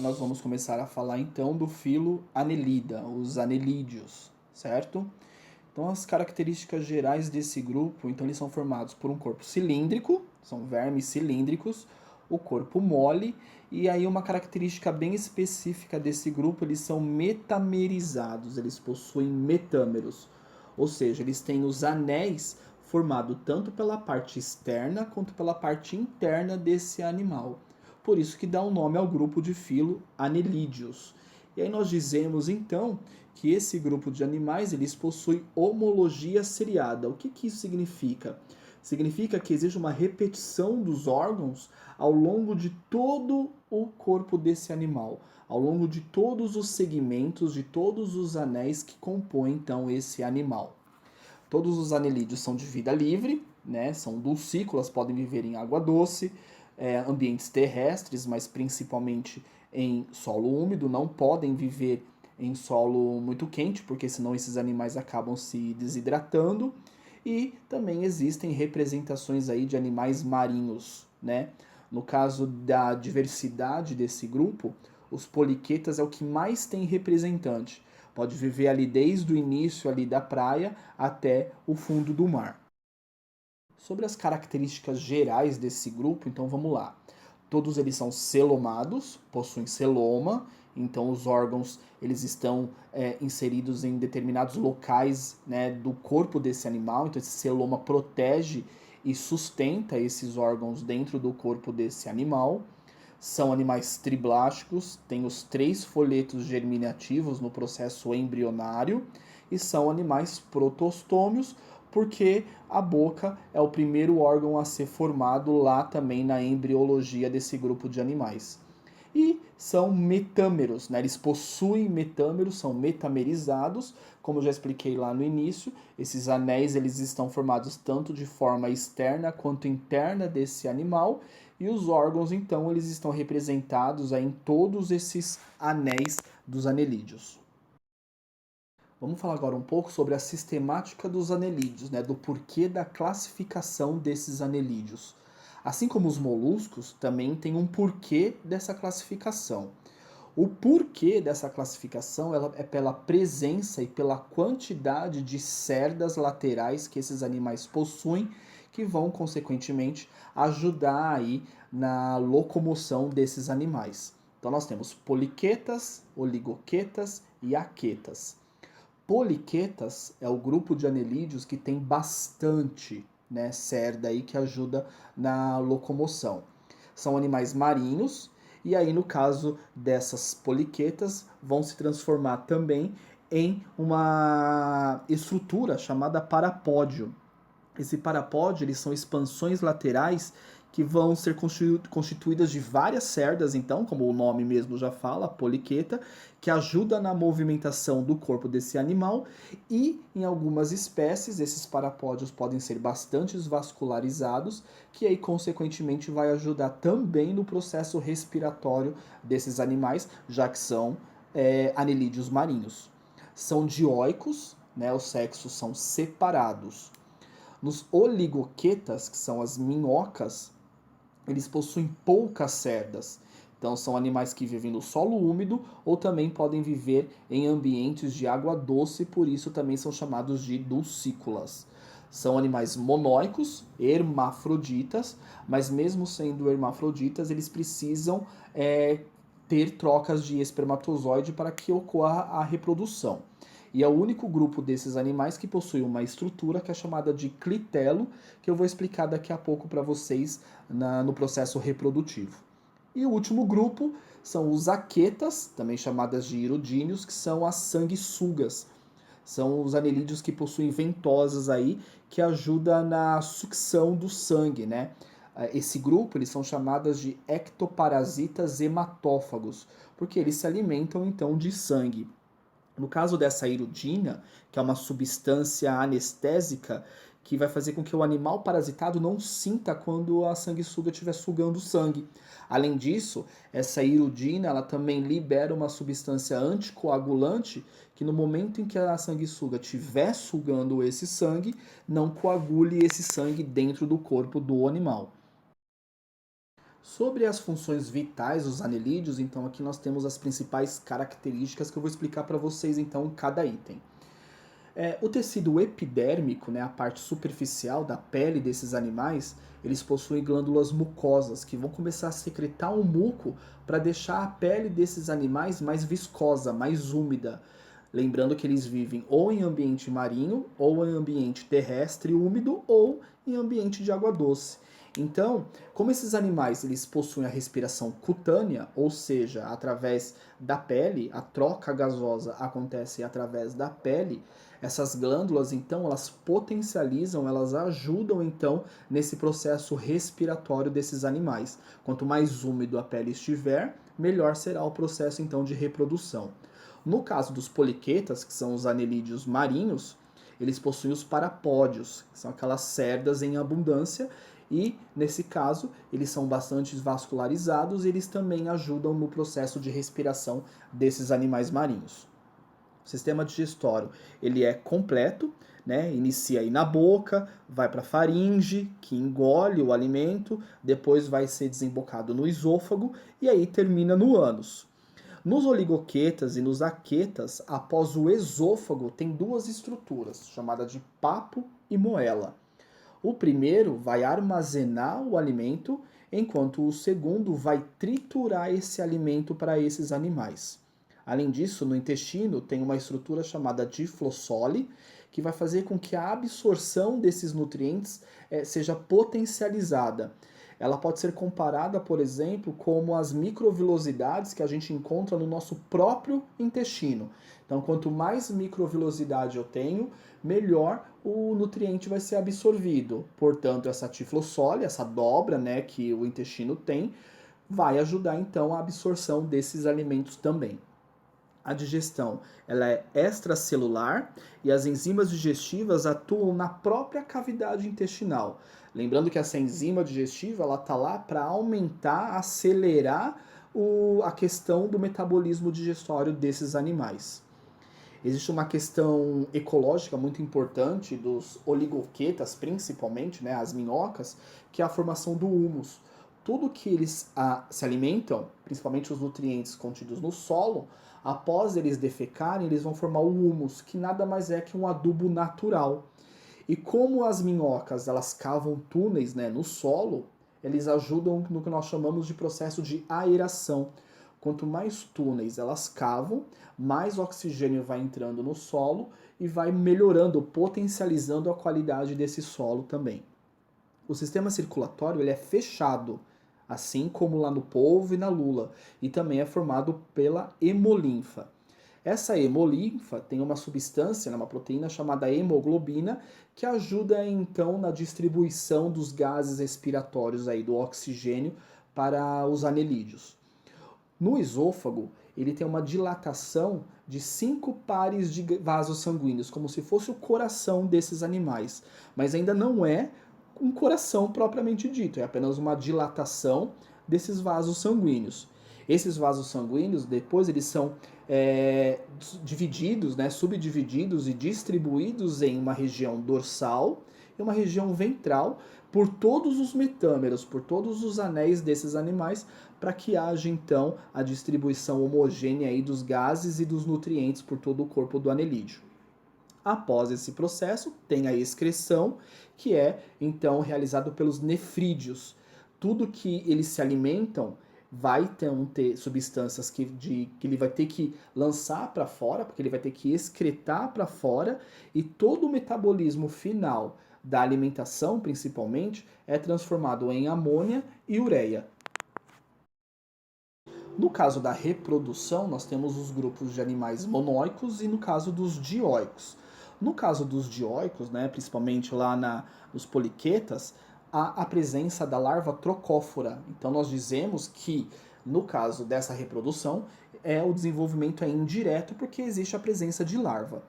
nós vamos começar a falar então do filo Annelida, os anelídeos, certo? Então as características gerais desse grupo, então eles são formados por um corpo cilíndrico, são vermes cilíndricos, o corpo mole, e aí uma característica bem específica desse grupo, eles são metamerizados, eles possuem metâmeros, ou seja, eles têm os anéis formados tanto pela parte externa quanto pela parte interna desse animal. Por isso que dá o nome ao grupo de filo Annelídeos. E aí nós dizemos então que esse grupo de animais eles possuem homologia seriada. O que isso significa? Significa que existe uma repetição dos órgãos ao longo de todo o corpo desse animal, ao longo de todos os segmentos, de todos os anéis que compõem então esse animal. Todos os anelídeos são de vida livre, né? São dulcícolas, podem viver em água doce, ambientes terrestres, mas principalmente em solo úmido, não podem viver em solo muito quente, porque senão esses animais acabam se desidratando. E também existem representações aí de animais marinhos, né? No caso da diversidade desse grupo, os poliquetas é o que mais tem representante. Pode viver ali desde o início ali da praia até o fundo do mar. Sobre as características gerais desse grupo, então vamos lá. Todos eles são celomados, possuem celoma, então os órgãos eles estão inseridos em determinados locais, né, do corpo desse animal, então esse celoma protege e sustenta esses órgãos dentro do corpo desse animal. São animais triblásticos, têm os 3 folhetos germinativos no processo embrionário e são animais protostômios, porque a boca é o primeiro órgão a ser formado lá também na embriologia desse grupo de animais. E são metâmeros, né? Eles possuem metâmeros, são metamerizados, como eu já expliquei lá no início. Esses anéis eles estão formados tanto de forma externa quanto interna desse animal, e os órgãos então eles estão representados aí em todos esses anéis dos anelídeos. Vamos falar agora um pouco sobre a sistemática dos anelídeos, né, do porquê da classificação desses anelídeos. Assim como os moluscos, também tem um porquê dessa classificação. O porquê dessa classificação é pela presença e pela quantidade de cerdas laterais que esses animais possuem, que vão, consequentemente, ajudar aí na locomoção desses animais. Então nós temos poliquetas, oligoquetas e aquetas. Poliquetas é o grupo de anelídeos que tem bastante, né, cerda aí que ajuda na locomoção. São animais marinhos e aí no caso dessas poliquetas vão se transformar também em uma estrutura chamada parapódio. Esse parapódio eles são expansões laterais que vão ser constituídas de várias cerdas, então, como o nome mesmo já fala, poliqueta, que ajuda na movimentação do corpo desse animal, e em algumas espécies esses parapódios podem ser bastante vascularizados, que aí consequentemente vai ajudar também no processo respiratório desses animais, já que são anelídeos marinhos. São dioicos, né, os sexos são separados. Nos oligoquetas, que são as minhocas, eles possuem poucas cerdas. Então são animais que vivem no solo úmido ou também podem viver em ambientes de água doce, por isso também são chamados de dulcícolas. São animais monóicos, hermafroditas, mas mesmo sendo hermafroditas, eles precisam ter trocas de espermatozoide para que ocorra a reprodução. E é o único grupo desses animais que possui uma estrutura que é chamada de clitelo, que eu vou explicar daqui a pouco para vocês no processo reprodutivo. E o último grupo são os aquetas, também chamadas de irodíneos, que são as sanguessugas. São os anelídeos que possuem ventosas aí, que ajudam na sucção do sangue, né? Esse grupo, eles são chamados de ectoparasitas hematófagos, porque eles se alimentam então de sangue. No caso dessa iridina, que é uma substância anestésica que vai fazer com que o animal parasitado não sinta quando a sanguessuga estiver sugando sangue. Além disso, essa iridina ela também libera uma substância anticoagulante que no momento em que a sanguessuga estiver sugando esse sangue, não coagule esse sangue dentro do corpo do animal. Sobre as funções vitais dos anelídeos, então aqui nós temos as principais características que eu vou explicar para vocês então em cada item. O tecido epidérmico, né, a parte superficial da pele desses animais, eles possuem glândulas mucosas que vão começar a secretar um muco para deixar a pele desses animais mais viscosa, mais úmida. Lembrando que eles vivem ou em ambiente marinho, ou em ambiente terrestre úmido, ou em ambiente de água doce. Então, como esses animais eles possuem a respiração cutânea, ou seja, através da pele, a troca gasosa acontece através da pele, essas glândulas, então, elas potencializam, elas ajudam, então, nesse processo respiratório desses animais. Quanto mais úmido a pele estiver, melhor será o processo, então, de reprodução. No caso dos poliquetas, que são os anelídeos marinhos, eles possuem os parapódios, que são aquelas cerdas em abundância, e, nesse caso, eles são bastante vascularizados e eles também ajudam no processo de respiração desses animais marinhos. O sistema digestório, ele é completo, né? Inicia aí na boca, vai para a faringe, que engole o alimento, depois vai ser desembocado no esôfago e aí termina no ânus. Nos oligoquetas e nos aquetas, após o esôfago, tem duas estruturas, chamadas de papo e moela. O primeiro vai armazenar o alimento, enquanto o segundo vai triturar esse alimento para esses animais. Além disso, no intestino tem uma estrutura chamada diflossole, que vai fazer com que a absorção desses nutrientes seja potencializada. Ela pode ser comparada, por exemplo, como as microvilosidades que a gente encontra no nosso próprio intestino. Então, quanto mais microvilosidade eu tenho, melhor o nutriente vai ser absorvido. Portanto, essa tiflossole, essa dobra, né, que o intestino tem, vai ajudar então a absorção desses alimentos também. A digestão, ela é extracelular e as enzimas digestivas atuam na própria cavidade intestinal. Lembrando que essa enzima digestiva, ela está lá para aumentar, acelerar a questão do metabolismo digestório desses animais. Existe uma questão ecológica muito importante dos oligoquetas, principalmente, né, as minhocas, que é a formação do humus. Tudo que eles se alimentam, principalmente os nutrientes contidos no solo, após eles defecarem, eles vão formar o humus, que nada mais é que um adubo natural. E como as minhocas elas cavam túneis, né, no solo, eles ajudam no que nós chamamos de processo de aeração. Quanto mais túneis elas cavam, mais oxigênio vai entrando no solo e vai melhorando, potencializando a qualidade desse solo também. O sistema circulatório ele é fechado, assim como lá no polvo e na lula, e também é formado pela hemolinfa. Essa hemolinfa tem uma substância, uma proteína chamada hemoglobina, que ajuda então na distribuição dos gases respiratórios aí, do oxigênio para os anelídeos. No esôfago, ele tem uma dilatação de 5 pares de vasos sanguíneos, como se fosse o coração desses animais. Mas ainda não é um coração propriamente dito, é apenas uma dilatação desses vasos sanguíneos. Esses vasos sanguíneos, depois, eles são divididos, né, subdivididos e distribuídos em uma região dorsal e uma região ventral por todos os metâmeros, por todos os anéis desses animais, para que haja então a distribuição homogênea aí dos gases e dos nutrientes por todo o corpo do anelídeo. Após esse processo, tem a excreção, que é então realizado pelos nefrídeos. Tudo que eles se alimentam vai ter substâncias que ele vai ter que lançar para fora, porque ele vai ter que excretar para fora, e todo o metabolismo final da alimentação, principalmente, é transformado em amônia e ureia. No caso da reprodução, nós temos os grupos de animais monóicos e no caso dos dioicos. No caso dos dioicos, né, principalmente lá nos poliquetas, há a presença da larva trocófora. Então nós dizemos que, no caso dessa reprodução, o desenvolvimento é indireto porque existe a presença de larva.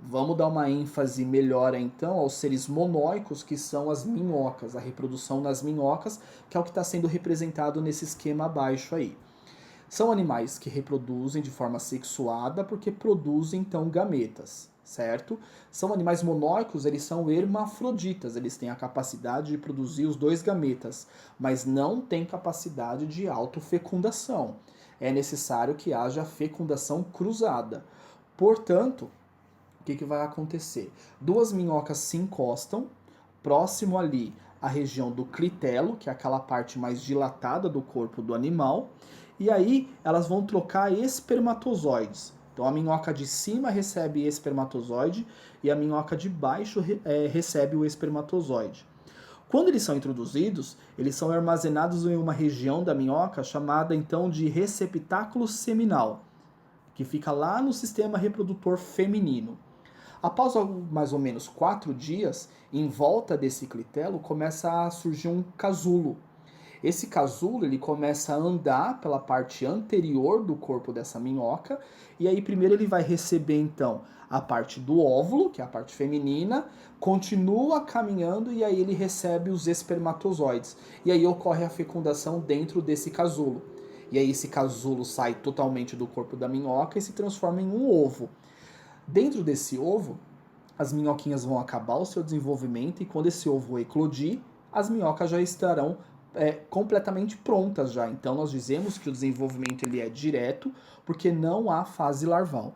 Vamos dar uma ênfase melhor então aos seres monóicos, que são as minhocas, a reprodução nas minhocas, que é o que está sendo representado nesse esquema abaixo aí. São animais que reproduzem de forma sexuada porque produzem, então, gametas, certo? São animais monóicos, eles são hermafroditas, eles têm a capacidade de produzir os dois gametas, mas não têm capacidade de autofecundação. É necessário que haja fecundação cruzada. Portanto, o que vai acontecer? Duas minhocas se encostam, próximo ali à região do clitelo, que é aquela parte mais dilatada do corpo do animal, e aí elas vão trocar espermatozoides. Então a minhoca de cima recebe espermatozoide e a minhoca de baixo recebe o espermatozoide. Quando eles são introduzidos, eles são armazenados em uma região da minhoca chamada então de receptáculo seminal, que fica lá no sistema reprodutor feminino. Após mais ou menos 4 dias, em volta desse clitelo começa a surgir um casulo. Esse casulo ele começa a andar pela parte anterior do corpo dessa minhoca, e aí primeiro ele vai receber então a parte do óvulo, que é a parte feminina, continua caminhando e aí ele recebe os espermatozoides. E aí ocorre a fecundação dentro desse casulo. E aí esse casulo sai totalmente do corpo da minhoca e se transforma em um ovo. Dentro desse ovo, as minhoquinhas vão acabar o seu desenvolvimento e quando esse ovo eclodir, as minhocas já estarão completamente prontas já. Então nós dizemos que o desenvolvimento ele é direto porque não há fase larval.